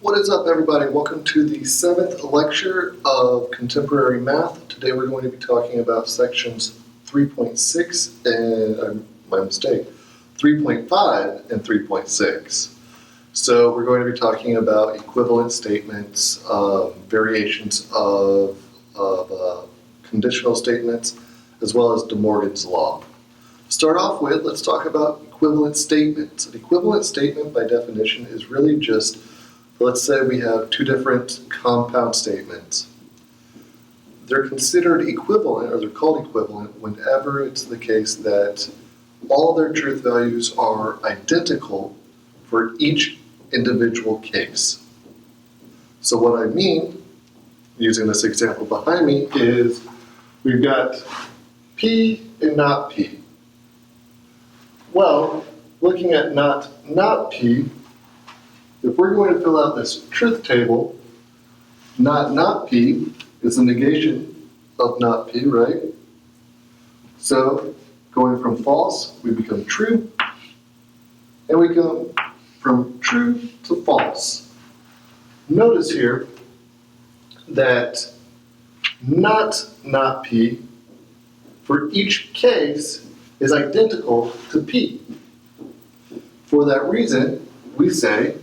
What is up, everybody? Welcome to the 7th lecture of Contemporary Math. Today we're going to be talking about sections 3.6 and, 3.5 and 3.6. So we're going to be talking about equivalent statements, variations of conditional statements, as well as De Morgan's law. To start off with, let's talk about equivalent statements. An equivalent statement, by definition, is really just, let's say we have two different compound statements. They're considered equivalent, or they're called equivalent, whenever it's the case that all their truth values are identical for each individual case. So what I mean, using this example behind me, is we've got P and not P. Well, looking at not P, if we're going to fill out this truth table, not P is the negation of not P, right? So going from false, we become true, and we go from true to false. Notice here that not P for each case is identical to P. For that reason, we say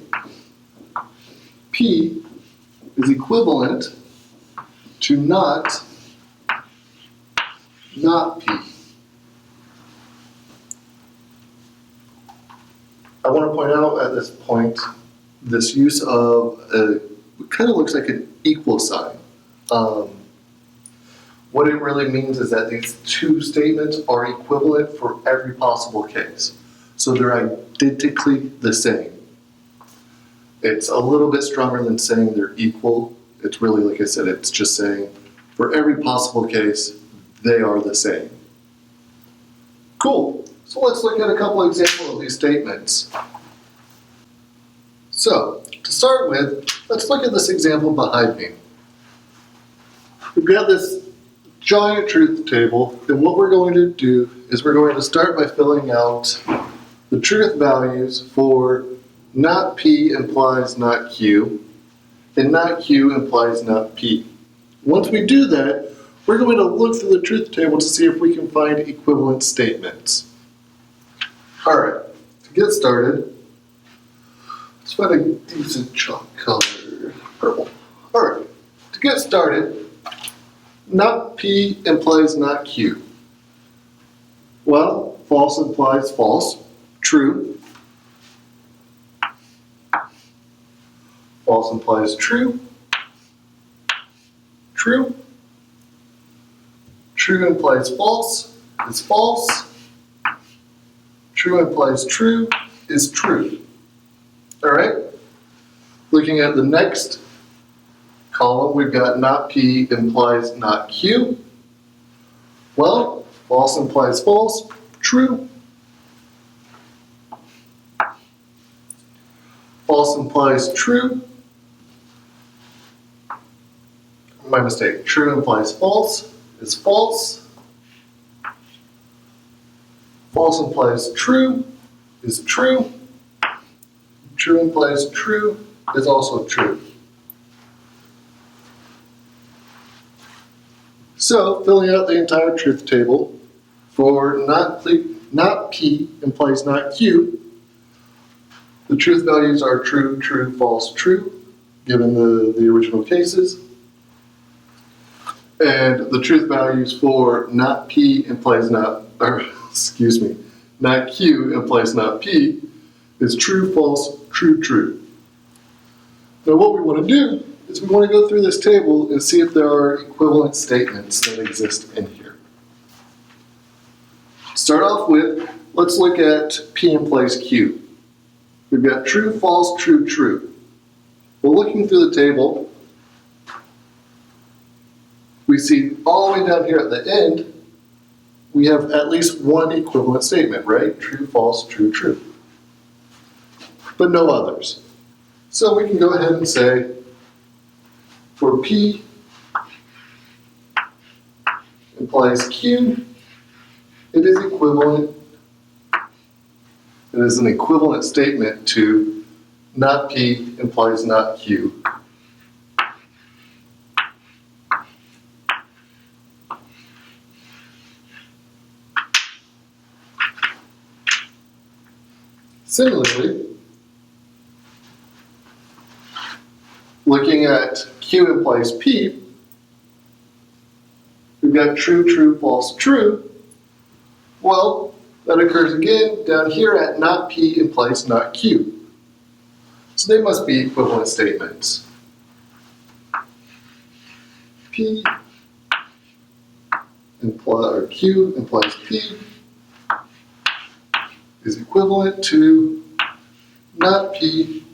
P is equivalent to not P. I want to point out at this point this use of what kind of looks like an equal sign. What it really means is that these two statements are equivalent for every possible case. So they're identically the same. It's a little bit stronger than saying they're equal. It's really, like I said, it's just saying for every possible case, they are the same. Cool. So let's look at a couple examples of these statements. So, to start with, let's look at this example behind me. We've got this giant truth table, and what we're going to do is we're going to start by filling out the truth values for not P implies not Q, and not Q implies not P. Once we do that, we're going to look through the truth table to see if we can find equivalent statements. Alright, to get started, let's find a decent chalk color, purple. Alright, to get started, not P implies not Q. Well, false implies false, true. False implies true, true. True implies false is false. True implies true is true. All right? Looking at the next column, we've got not P implies not Q. Well, false implies false, true. False implies true. My mistake. True implies false is false. False implies true is true. True implies true is also true. So, filling out the entire truth table for not P implies not Q, the truth values are true, true, false, true, given the original cases. And the truth values for not P implies not Q implies not P is true, false, true, true. Now what we want to do is we want to go through this table and see if there are equivalent statements that exist in here. Start off with, let's look at P implies Q. We've got true, false, true, true. Well, looking through the table, we see all the way down here at the end, we have at least one equivalent statement, right? True, false, true, true. But no others. So we can go ahead and say, for P implies Q, it is equivalent. It is an equivalent statement to not P implies not Q. Similarly, looking at Q implies P, we've got true, true, false, true. Well, that occurs again down here at not P implies not Q. So they must be equivalent statements. P or Q implies P is equivalent to not P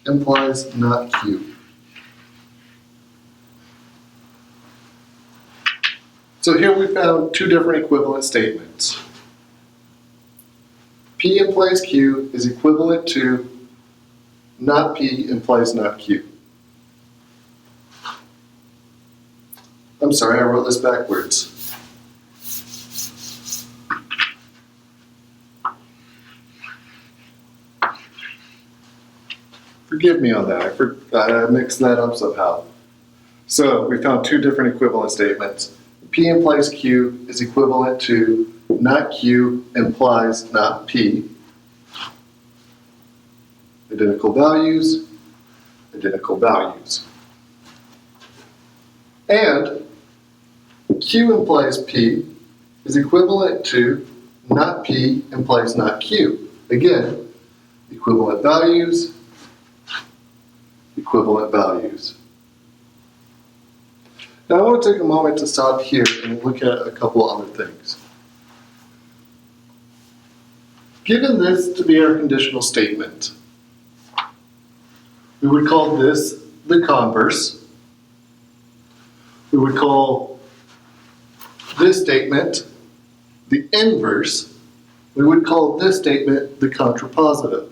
implies not Q. So here we found two different equivalent statements. P implies Q is equivalent to not P implies not Q. I'm sorry, I wrote this backwards. Forgive me on that, I mixed that up somehow. So we found two different equivalent statements. P implies Q is equivalent to not Q implies not P. Identical values, identical values. And Q implies P is equivalent to not P implies not Q. Again, equivalent values, equivalent values. Now I want to take a moment to stop here and look at a couple other things. Given this to be our conditional statement, we would call this the converse. We would call this statement the inverse. We would call this statement the contrapositive.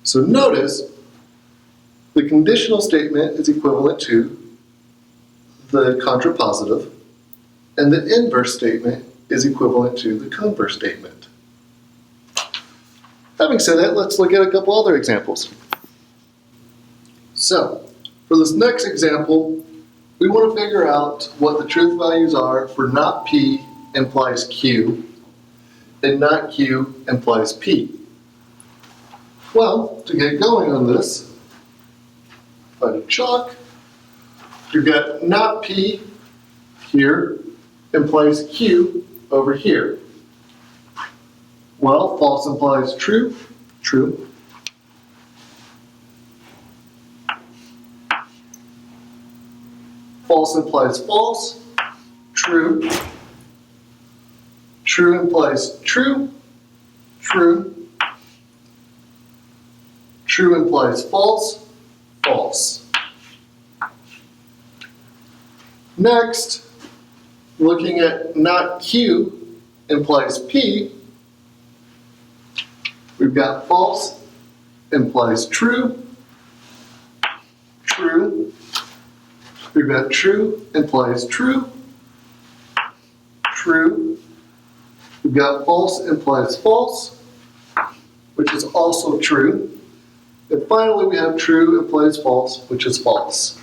So notice the conditional statement is equivalent to the contrapositive, and the inverse statement is equivalent to the converse statement. Having said that, let's look at a couple other examples. So, for this next example, we want to figure out what the truth values are for not P implies Q and not Q implies P. Well, to get going on this, find a chalk. You've got not P here implies Q over here. Well, false implies true, true. False implies false, true. True implies true, true. True implies false, false. Next, looking at not Q implies P, we've got false implies true, true. We've got true implies true, true. We've got false implies false, which is also true. And finally, we have true implies false, which is false.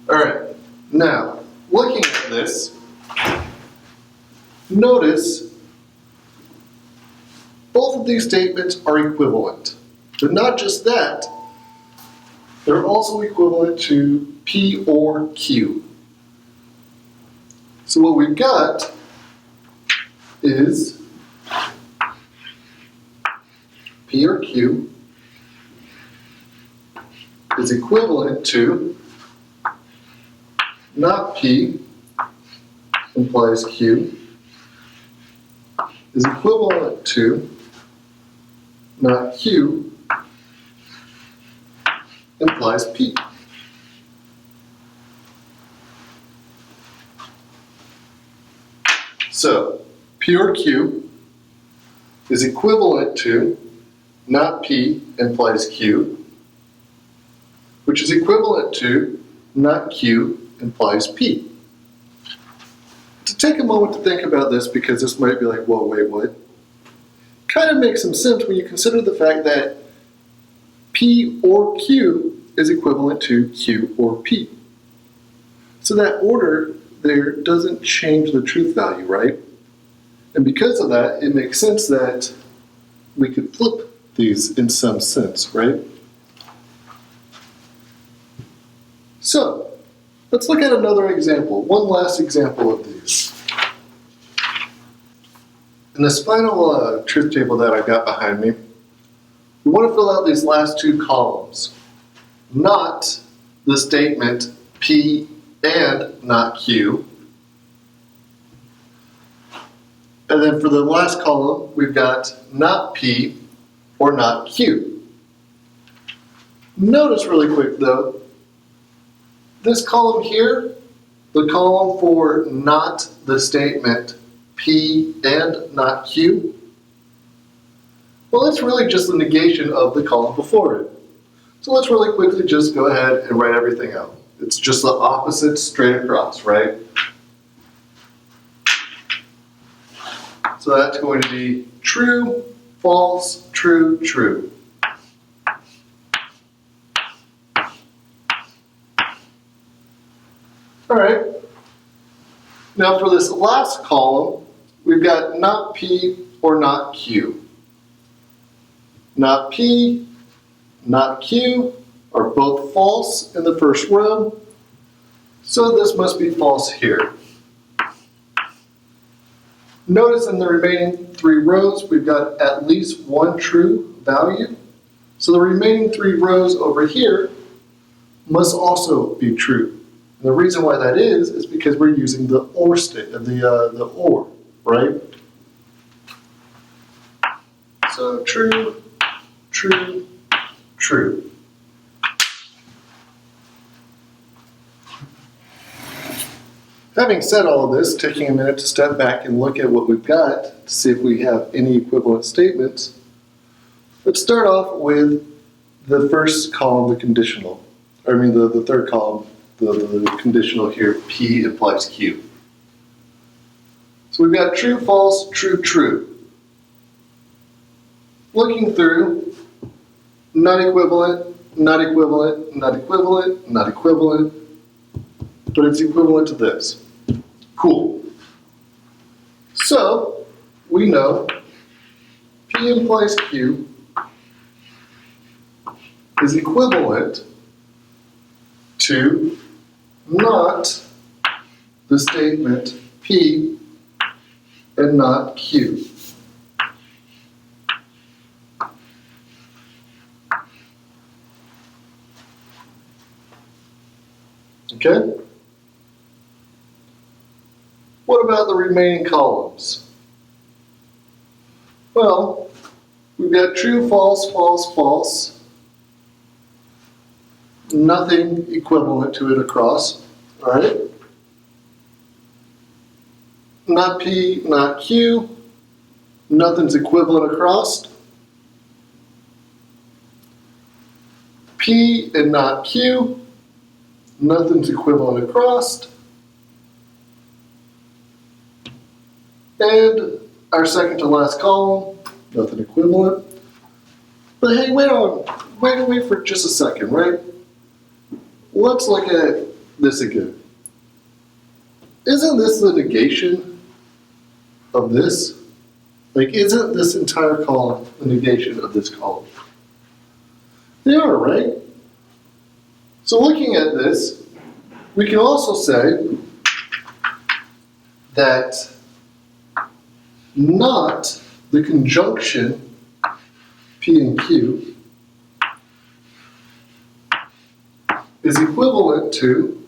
All right, now, looking at this, notice both of these statements are equivalent. But not just that, they're also equivalent to P or Q. So what we've got is P or Q is equivalent to not P implies Q is equivalent to not Q implies P. So, P or Q is equivalent to not P implies Q, which is equivalent to not Q implies P. To take a moment to think about this, because this might be like, whoa, wait, what? kind of makes some sense when you consider the fact that P or Q is equivalent to Q or P. So that order there doesn't change the truth value, right? And because of that, it makes sense that we could flip these in some sense, right? So, let's look at another example, one last example of these. In this final truth table that I've got behind me, we want to fill out these last two columns, not the statement P and not Q. And then for the last column, we've got not P or not Q. Notice really quick though, this column here, the column for not the statement P and not Q, well, it's really just the negation of the column before it. So let's really quickly just go ahead and write everything out. It's just the opposite straight across, right? So that's going to be true, false, true, true. All right. Now for this last column, we've got not P or not Q. Not P, not Q are both false in the first row, so this must be false here. Notice in the remaining three rows, we've got at least one true value. So the remaining three rows over here must also be true. And the reason why that is because we're using the OR state, the OR, right? So true, true, true. Having said all of this, taking a minute to step back and look at what we've got to see if we have any equivalent statements, let's start off with the first column, the conditional. The third column, the conditional here, P implies Q. So we've got true, false, true, true. Looking through, not equivalent, not equivalent, not equivalent, not equivalent, but it's equivalent to this. Cool. So, we know P implies Q is equivalent to not the statement P and not Q. Okay? What about the remaining columns? Well, we've got true, false, false, false. Nothing equivalent to it across, all right? Not P, not Q. Nothing's equivalent across. P and not Q. Nothing's equivalent across. And our second to last column, nothing equivalent. But hey, wait for just a second, right? Let's look at this again. Isn't this the negation of this? Like, isn't this entire column the negation of this column? They are, right? So looking at this, we can also say that not the conjunction P and Q is equivalent to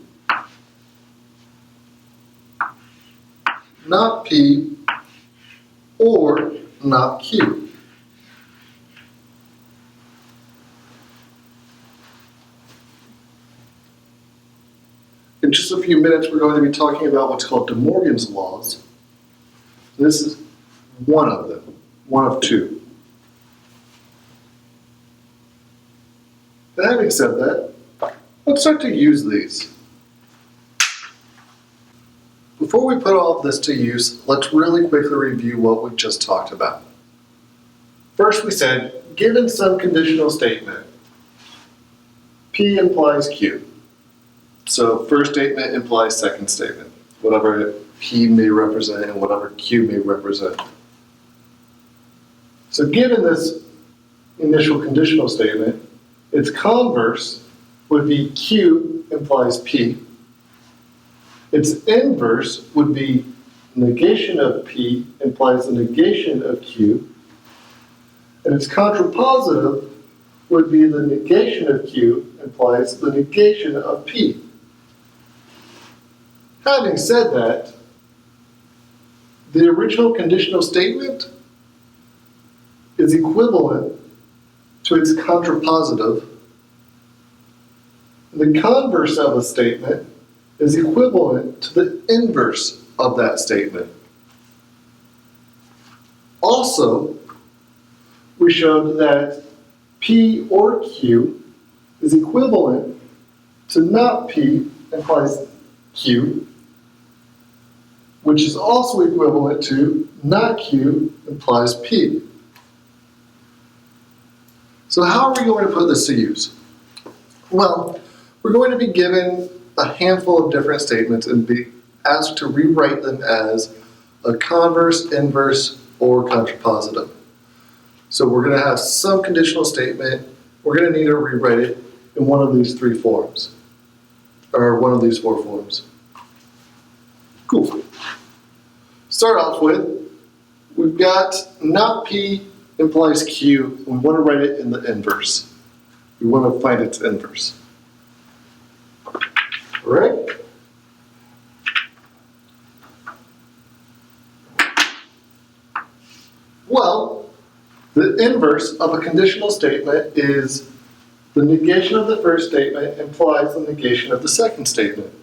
not P or not Q. In just a few minutes, we're going to be talking about what's called De Morgan's laws. This is one of them, one of two. But having said that, let's start to use these. Before we put all of this to use, let's really quickly review what we've just talked about. First we said, given some conditional statement, P implies Q. So first statement implies second statement, whatever P may represent and whatever Q may represent. So given this initial conditional statement, its converse would be Q implies P. Its inverse would be negation of P implies the negation of Q. And its contrapositive would be the negation of Q implies the negation of P. Having said that, the original conditional statement is equivalent to its contrapositive. The converse of a statement is equivalent to the inverse of that statement. Also, we showed that P or Q is equivalent to not P implies Q, which is also equivalent to not Q implies P. So how are we going to put this to use? Well, we're going to be given a handful of different statements and be asked to rewrite them as a converse, inverse, or contrapositive. So we're going to have some conditional statement. We're going to need to rewrite it in one of these three forms, or one of these four forms. Cool. Start off with, we've got not P implies Q. We want to write it in the inverse. We want to find its inverse. All right? Well, the inverse of a conditional statement is the negation of the first statement implies the negation of the second statement.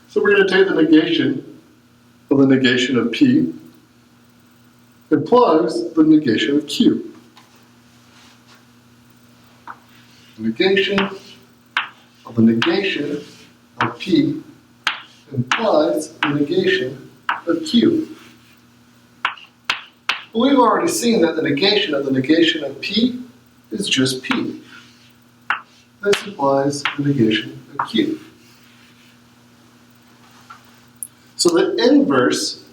So we're going to take the negation of P implies the negation of Q. Negation of the negation of P implies the negation of Q. We've already seen that the negation of P is just P. This implies the negation of Q. So the inverse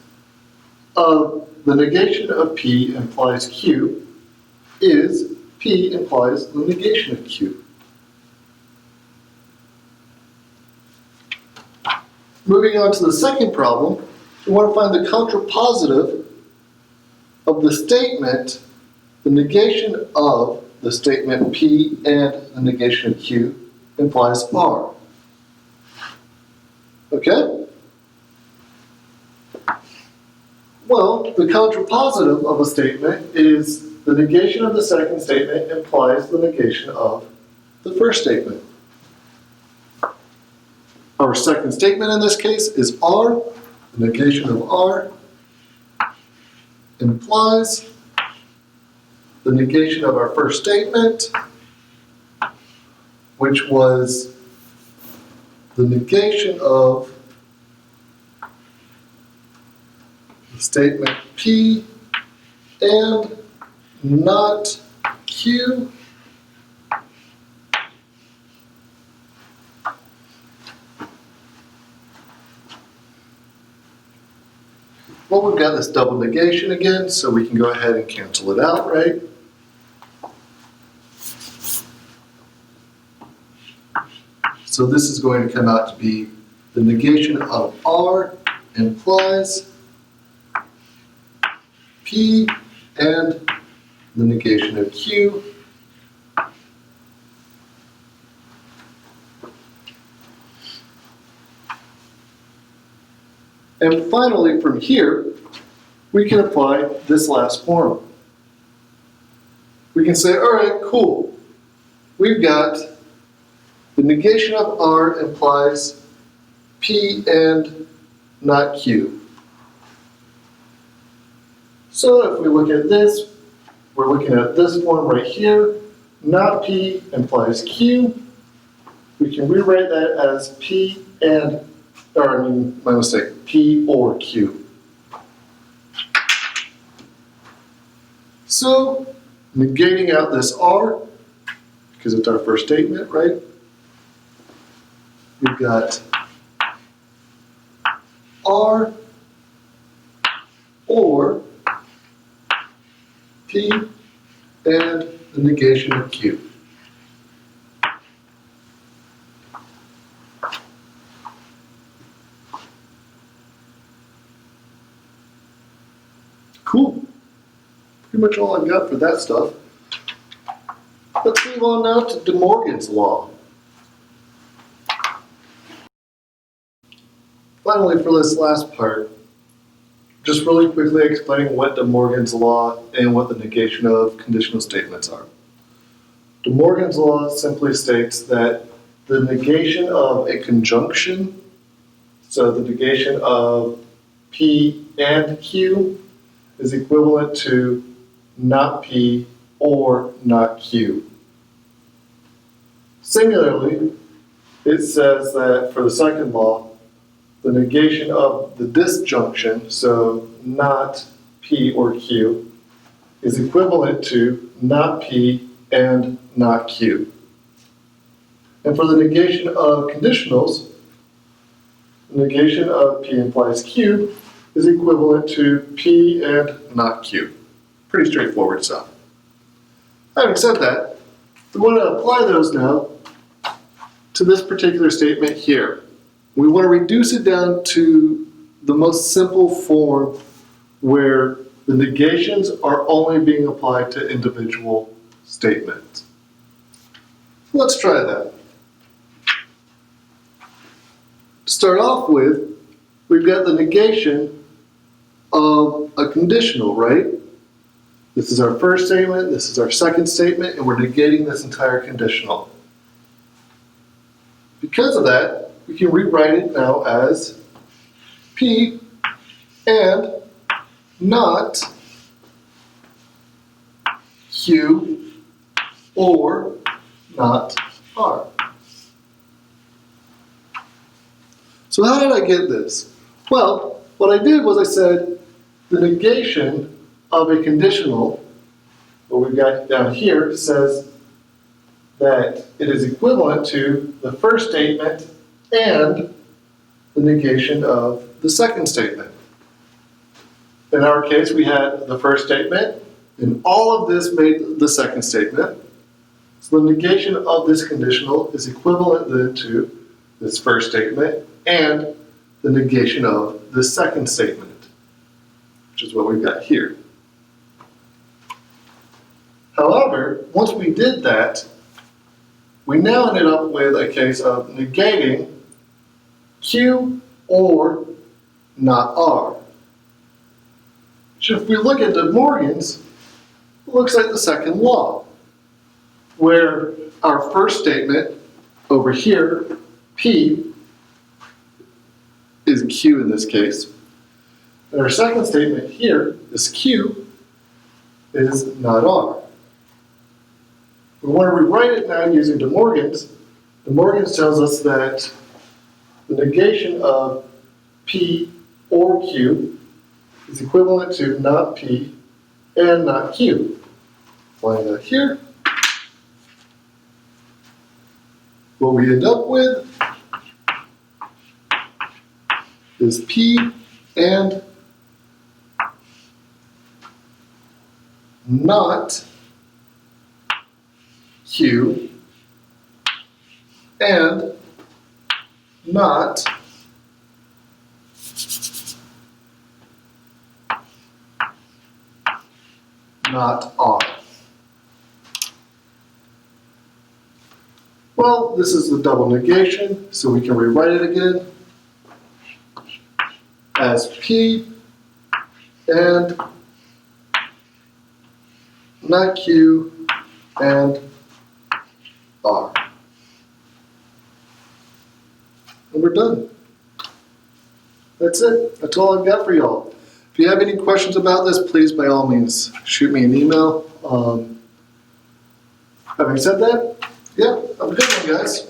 of the negation of P implies Q is P implies the negation of Q. Moving on to the second problem, we want to find the contrapositive of the statement, the negation of the statement P and the negation of Q implies R. Okay? Well, the contrapositive of a statement is the negation of the second statement implies the negation of the first statement. Our second statement in this case is R. The negation of R implies the negation of our first statement, which was the negation of the statement P and not Q. Well, we've got this double negation again, so we can go ahead and cancel it out, right? So this is going to come out to be the negation of R implies P and the negation of Q. And finally, from here, we can apply this last form. We can say, all right, cool. We've got the negation of R implies P and not Q. So if we look at this, we're looking at this form right here. Not P implies Q. We can rewrite that as P and, or I mean, my mistake, P or Q. So negating out this R, because it's our first statement, right? We've got R or P and the negation of Q. Cool. Pretty much all I've got for that stuff. Let's move on now to De Morgan's law. Finally, for this last part, just really quickly explaining what De Morgan's law and what the negation of conditional statements are. De Morgan's law simply states that the negation of a conjunction, so the negation of P and Q, is equivalent to not P or not Q. Similarly, it says that for the second law, the negation of the disjunction, so not P or Q, is equivalent to not P and not Q. And for the negation of conditionals, the negation of P implies Q is equivalent to P and not Q. Pretty straightforward stuff. Having said that, we want to apply those now to this particular statement here. We want to reduce it down to the most simple form where the negations are only being applied to individual statements. Let's try that. To start off with, we've got the negation of a conditional, right? This is our first statement, this is our second statement, and we're negating this entire conditional. Because of that, we can rewrite it now as P and not Q or not R. So how did I get this? Well, what I did was I said the negation of a conditional, what we've got down here, says that it is equivalent to the first statement and the negation of the second statement. In our case, we had the first statement, and all of this made the second statement. So the negation of this conditional is equivalent then to this first statement and the negation of the second statement, which is what we've got here. However, once we did that, we now ended up with a case of negating Q or not R. So if we look at De Morgan's, it looks like the second law, where our first statement over here, P, is Q in this case, and our second statement here, this Q, is not R. We want to rewrite it now using De Morgan's. De Morgan's tells us that the negation of P or Q is equivalent to not P and not Q. Applying that here. What we end up with is P and not Q and not R. Well, this is the double negation, so we can rewrite it again as P and not Q and R. And we're done. That's it. That's all I've got for y'all. If you have any questions about this, please, by all means, shoot me an email. Having said that, yeah, have a good one, guys.